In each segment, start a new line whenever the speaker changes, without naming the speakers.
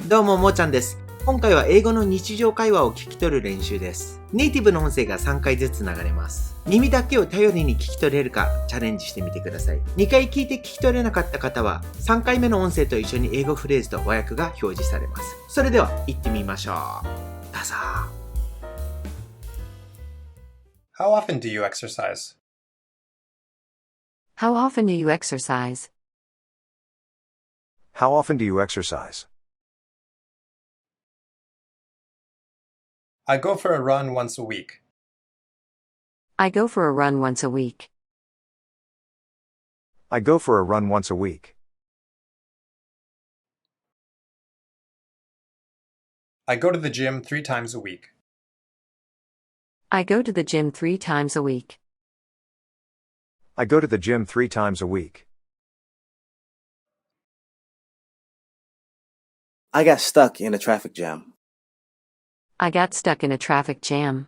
どうも、もーちゃんです。今回は英語の日常会話を聞き取る練習です。ネイティブの音声が3回ずつ流れます。耳だけを頼りに聞き取れるかチャレンジしてみてください。2回聞いて聞き取れなかった方は、3回目の音声と一緒に英語フレーズと和訳が表示されます。それでは、行ってみましょう。どうぞ。
How often do you exercise?
How often do you exercise?
How often do you exercise?
I go for a run once a week.
I go for a run once a week.
I go for a run once a week.
I go to the gym 3 times a week.
I go to the gym 3 times a week.
I go to the gym 3 times a week.
I got stuck in a traffic jam.
I got stuck in a traffic jam.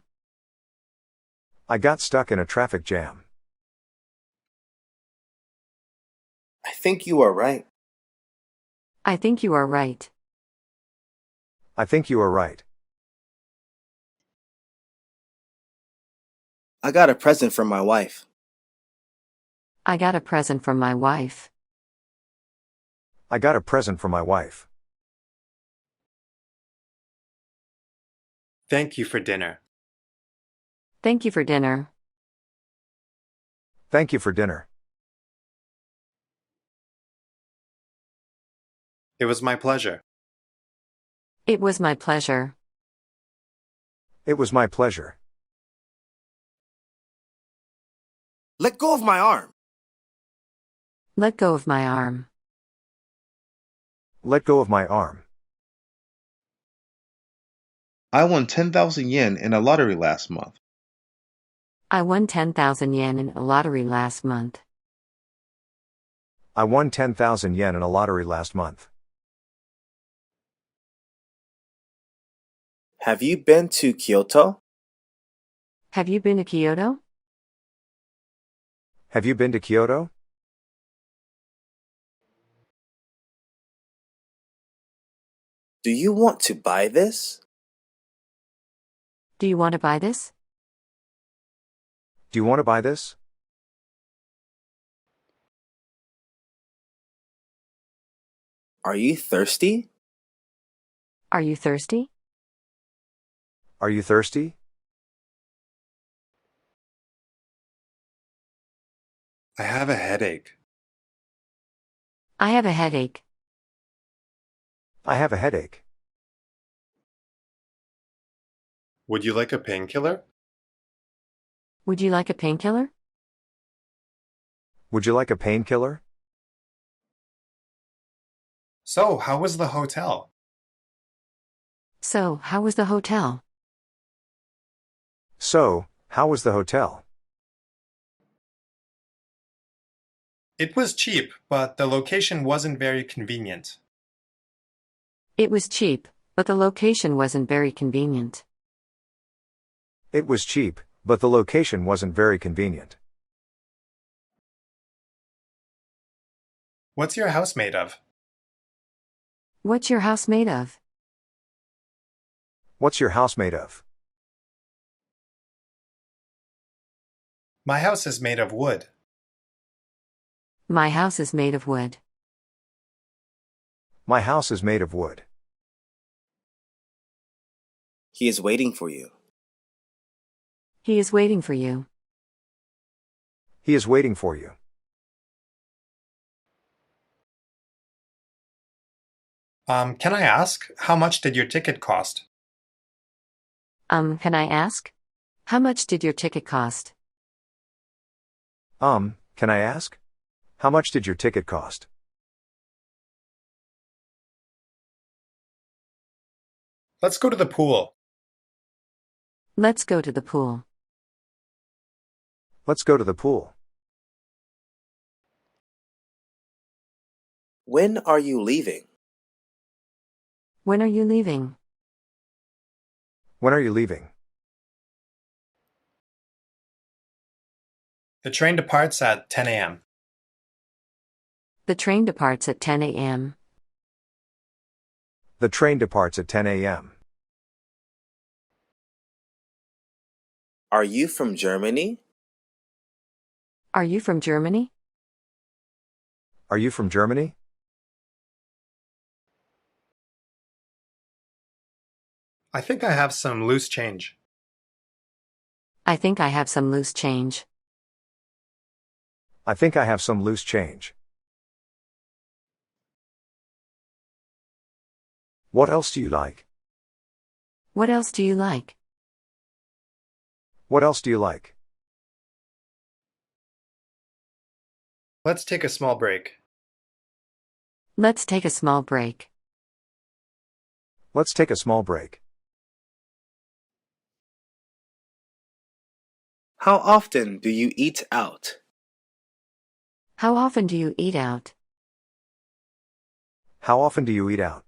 I got stuck in a traffic jam.
I think you are right.
I think you are right.
I think you are right.
I got a present from my wife.
I got a present from my wife.
I got a present from my wife.
Thank you for dinner.
Thank you for dinner.
Thank you for dinner.
It was my pleasure.
It was my pleasure.
It was my pleasure.
Let go of my arm.
Let go of my arm.
Let go of my arm.
I won 10,000 yen in a lottery last month.
I won 10,000 yen in a lottery last month.
I won 10,000 yen in a lottery last month.
Have you been to Kyoto?
Have you been to Kyoto?
Have you been to Kyoto?
Do you want to buy this?
Do you want to buy this?
Do you want to buy this?
Are you thirsty?
Are you thirsty?
Are you thirsty?
I have a headache.
I have a headache.
I have a headache.
Would you like a painkiller?
Would you like a painkiller?
Would you like a painkiller?
So, how was the hotel?
So, how was the hotel?
So, how was the hotel?
It was cheap, but the location wasn't very convenient.
It was cheap, but the location wasn't very convenient.
It was cheap, but the location wasn't very convenient.
What's your house made of?
What's your house made of?
What's your house made of?
My house is made of wood.
My house is made of wood.
My house is made of wood.
He is waiting for you.
He is waiting for you.
He is waiting for you.
Can I ask, how much did your ticket cost?
Can I ask? How much did your ticket cost?
Can I ask? How much did your ticket cost?
Let's go to the pool.
Let's go to the pool.
Let's go to the pool.
When are you leaving?
When are you leaving?
When are you leaving?
The train departs at 10 a.m.
The train departs at 10 a.m.
The train departs at 10 a.m.
Are you from Germany?
Are you from Germany?
Are you from Germany?
I think I have some loose change.
I think I have some loose change.
I think I have some loose change. What else do you like?
What else do you like?
What else do you like?
Let's take a small break.
Let's take a small break.
Let's take a small break.
How often do you eat out?
How often do you eat out?
How often do you eat out?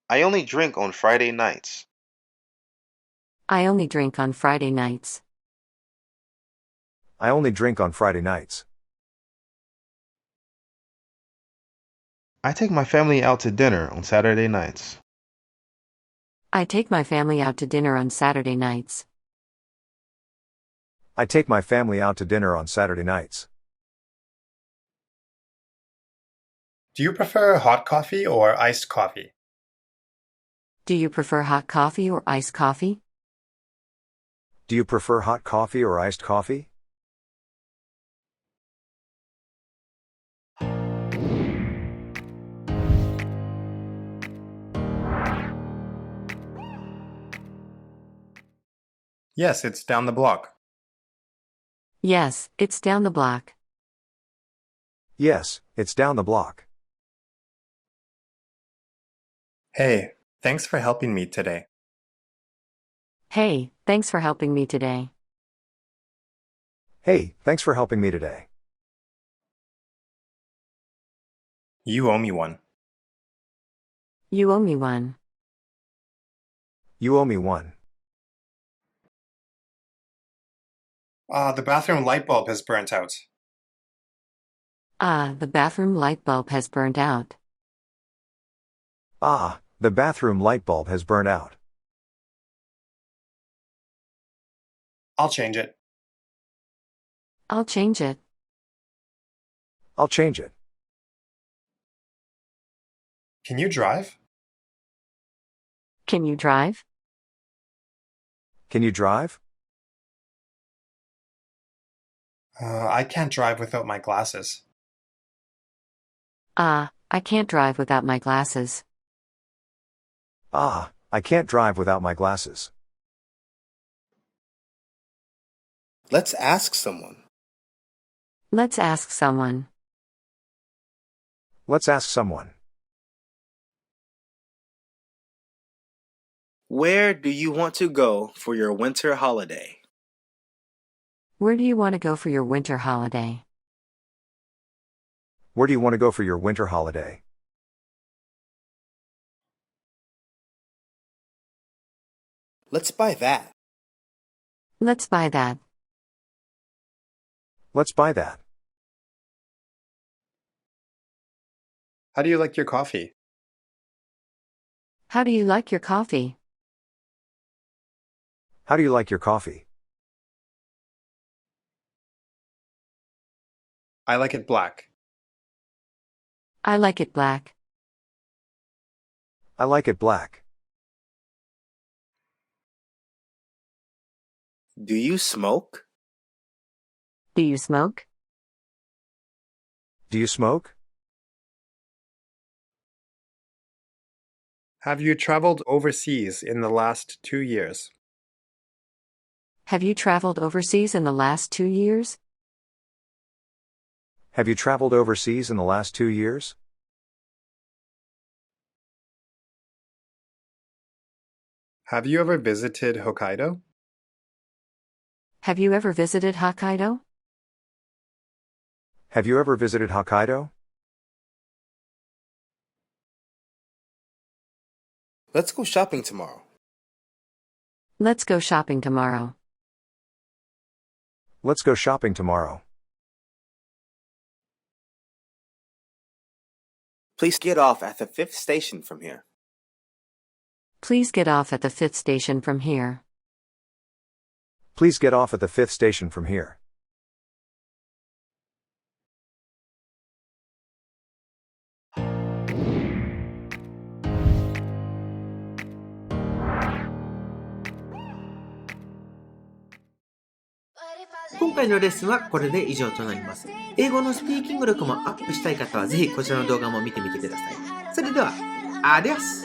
I only drink on Friday nights.
I only drink on Friday nights.
I only drink on Friday nights.
I take my family out to dinner on Saturday nights.
I take my family out to dinner on Saturday nights.
I take my family out to dinner on Saturday nights.
Do you prefer hot coffee or iced coffee?
Do you prefer hot coffee or iced coffee?
Do you prefer hot coffee or iced coffee?
Yes, it's down the block.
Yes, it's down the block.
Yes, it's down the block.
Hey, thanks for helping me today.
Hey, thanks for helping me today.
Hey, thanks for helping me today.
You owe me one.
You owe me one.
You owe me one.
The bathroom light bulb has burnt out.
The bathroom light bulb has burned out.
The bathroom light bulb has burned out.
I'll change it.
I'll change it.
I'll change it.
Can you drive?
Can you drive?
Can you drive?
I can't drive without my glasses.
I can't drive without my glasses.
I can't drive without my glasses.
Let's ask someone.
Let's ask someone.
Let's ask someone.
Where do you want to go for your winter holiday?
Where do you want to go for your winter holiday?
Where do you want to go for your winter holiday?
Let's buy that.
Let's buy that.
Let's buy that.
How do you like your coffee?
How do you like your coffee?
How do you like your coffee?
I like it black.
I like it black.
I like it black.
Do you smoke?
Do you smoke?
Do you smoke?
Have you traveled overseas in the last 2 years?
Have you traveled overseas in the last 2 years?
Have you traveled overseas in the last 2 years?
Have you ever visited Hokkaido?
Have you ever visited Hokkaido?
Have you ever visited Hokkaido?
Let's go shopping tomorrow.
Let's go shopping tomorrow.
Let's go shopping tomorrow.
Please get off at the fifth station from here.
Please get off at the fifth station from here.
Please get off at the fifth station from here.
今回のレッスンはこれで以上となります。英語のスピーキング力もアップしたい方はぜひこちらの動画も見てみてください。それでは、アディオス